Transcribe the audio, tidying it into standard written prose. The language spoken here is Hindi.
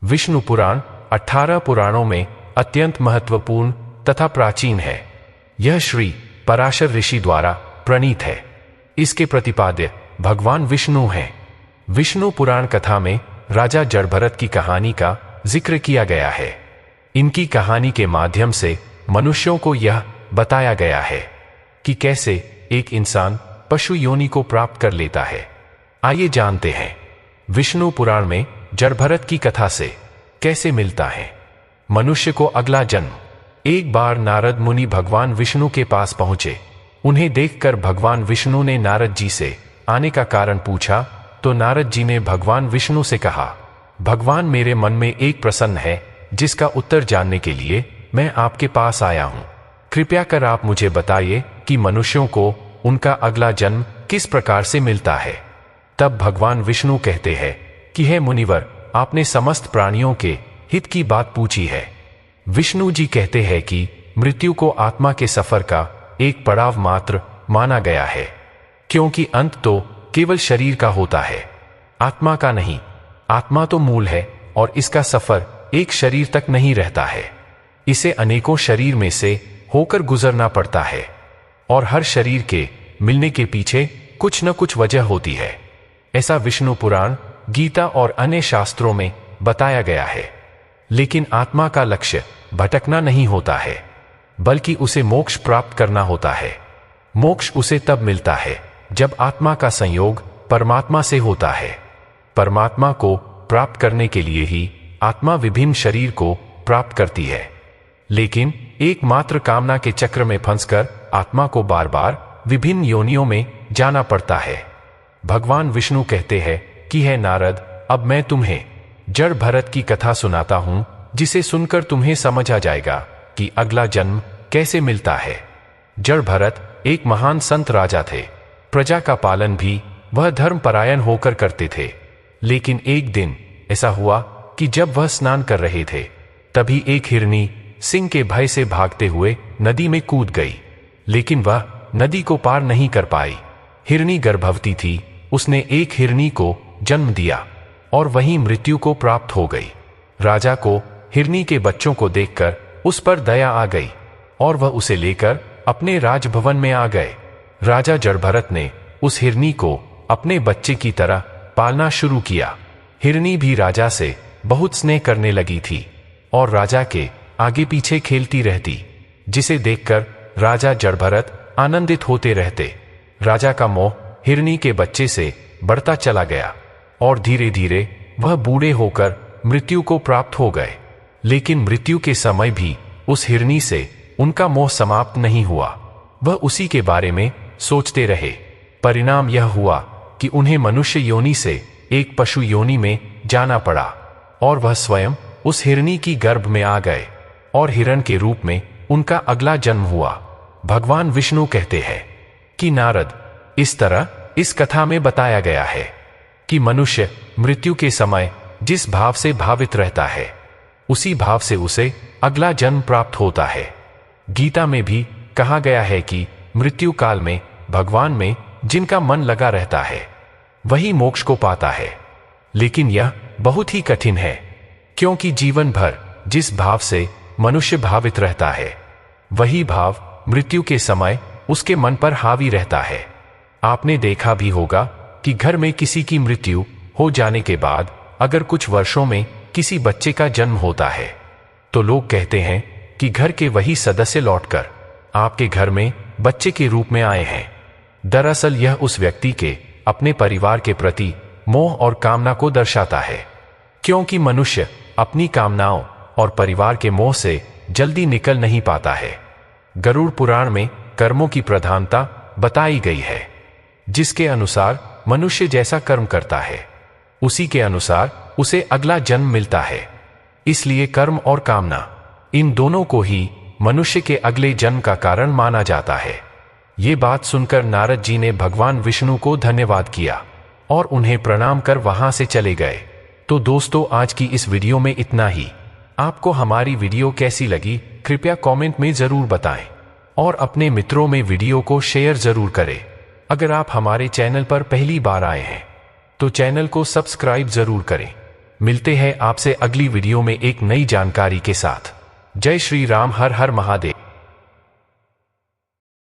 विष्णु पुराण 18 पुराणों में अत्यंत महत्वपूर्ण तथा प्राचीन है। यह श्री पराशर ऋषि द्वारा प्रणीत है। इसके प्रतिपाद्य भगवान विष्णु हैं। विष्णु पुराण कथा में राजा जड़भरत की कहानी का जिक्र किया गया है। इनकी कहानी के माध्यम से मनुष्यों को यह बताया गया है कि कैसे एक इंसान पशु योनि को प्राप्त कर लेता है। आइए जानते हैं विष्णु पुराण में जड़भरत की कथा से कैसे मिलता है मनुष्य को अगला जन्म। एक बार नारद मुनि भगवान विष्णु के पास पहुंचे। उन्हें देखकर भगवान विष्णु ने नारद जी से आने का कारण पूछा तो नारद जी ने भगवान विष्णु से कहा, भगवान मेरे मन में एक प्रश्न है जिसका उत्तर जानने के लिए मैं आपके पास आया हूं। कृपया कर आप मुझे बताइए कि मनुष्यों को उनका अगला जन्म किस प्रकार से मिलता है। तब भगवान विष्णु कहते हैं कि हे मुनिवर, आपने समस्त प्राणियों के हित की बात पूछी है। विष्णु जी कहते हैं कि मृत्यु को आत्मा के सफर का एक पड़ाव मात्र माना गया है, क्योंकि अंत तो केवल शरीर का होता है, आत्मा का नहीं। आत्मा तो मूल है और इसका सफर एक शरीर तक नहीं रहता है। इसे अनेकों शरीर में से होकर गुजरना पड़ता है और हर शरीर के मिलने के पीछे कुछ न कुछ वजह होती है। ऐसा विष्णु पुराण, गीता और अन्य शास्त्रों में बताया गया है। लेकिन आत्मा का लक्ष्य भटकना नहीं होता है, बल्कि उसे मोक्ष प्राप्त करना होता है। मोक्ष उसे तब मिलता है जब आत्मा का संयोग परमात्मा से होता है। परमात्मा को प्राप्त करने के लिए ही आत्मा विभिन्न शरीर को प्राप्त करती है, लेकिन एकमात्र कामना के चक्र में फंसकर आत्मा को बार बार विभिन्न योनियों में जाना पड़ता है। भगवान विष्णु कहते हैं कि हे नारद, अब मैं तुम्हें जड़भरत की कथा सुनाता हूं, जिसे सुनकर तुम्हें समझ आ जाएगा कि अगला जन्म कैसे मिलता है। जड़भरत एक महान संत राजा थे। प्रजा का पालन भी वह धर्मपरायण होकर करते थे। लेकिन एक दिन ऐसा हुआ कि जब वह स्नान कर रहे थे, तभी एक हिरनी सिंह के भय से भागते हुए नदी में कूद गई, लेकिन वह नदी को पार नहीं कर पाई। हिरनी गर्भवती थी। उसने एक हिरनी को जन्म दिया और वहीं मृत्यु को प्राप्त हो गई। राजा को हिरनी के बच्चों को देखकर उस पर दया आ गई और वह उसे लेकर अपने राजभवन में आ गए। राजा जड़भरत ने उस हिरनी को अपने बच्चे की तरह पालना शुरू किया। हिरनी भी राजा से बहुत स्नेह करने लगी थी और राजा के आगे पीछे खेलती रहती, जिसे देखकर राजा जड़भरत आनंदित होते रहते। राजा का मोह हिरनी के बच्चे से बढ़ता चला गया और धीरे धीरे वह बूढ़े होकर मृत्यु को प्राप्त हो गए। लेकिन मृत्यु के समय भी उस हिरनी से उनका मोह समाप्त नहीं हुआ। वह उसी के बारे में सोचते रहे। परिणाम यह हुआ कि उन्हें मनुष्य योनि से एक पशु योनि में जाना पड़ा और वह स्वयं उस हिरनी की गर्भ में आ गए और हिरण के रूप में उनका अगला जन्म हुआ। भगवान विष्णु कहते हैं कि नारद, इस तरह इस कथा में बताया गया है कि मनुष्य मृत्यु के समय जिस भाव से भावित रहता है, उसी भाव से उसे अगला जन्म प्राप्त होता है। गीता में भी कहा गया है कि मृत्यु काल में भगवान में जिनका मन लगा रहता है, वही मोक्ष को पाता है। लेकिन यह बहुत ही कठिन है, क्योंकि जीवन भर जिस भाव से मनुष्य भावित रहता है, वही भाव मृत्यु के समय उसके मन पर हावी रहता है। आपने देखा भी होगा कि घर में किसी की मृत्यु हो जाने के बाद अगर कुछ वर्षों में किसी बच्चे का जन्म होता है, तो लोग कहते हैं कि घर के वही सदस्य लौटकर आपके घर में बच्चे के रूप में आए हैं। दरअसल यह उस व्यक्ति के अपने परिवार के प्रति मोह और कामना को दर्शाता है, क्योंकि मनुष्य अपनी कामनाओं और परिवार के मोह से जल्दी निकल नहीं पाता है। गरुड़ पुराण में कर्मों की प्रधानता बताई गई है, जिसके अनुसार मनुष्य जैसा कर्म करता है, उसी के अनुसार उसे अगला जन्म मिलता है। इसलिए कर्म और कामना, इन दोनों को ही मनुष्य के अगले जन्म का कारण माना जाता है। ये बात सुनकर नारद जी ने भगवान विष्णु को धन्यवाद किया और उन्हें प्रणाम कर वहां से चले गए। तो दोस्तों, आज की इस वीडियो में इतना ही। आपको हमारी वीडियो कैसी लगी कृपया कमेंट में जरूर बताएं और अपने मित्रों में वीडियो को शेयर जरूर करें। अगर आप हमारे चैनल पर पहली बार आए हैं तो चैनल को सब्सक्राइब जरूर करें मिलते हैं आपसे अगली वीडियो में एक नई जानकारी के साथ। जय श्री राम, हर हर महादेव।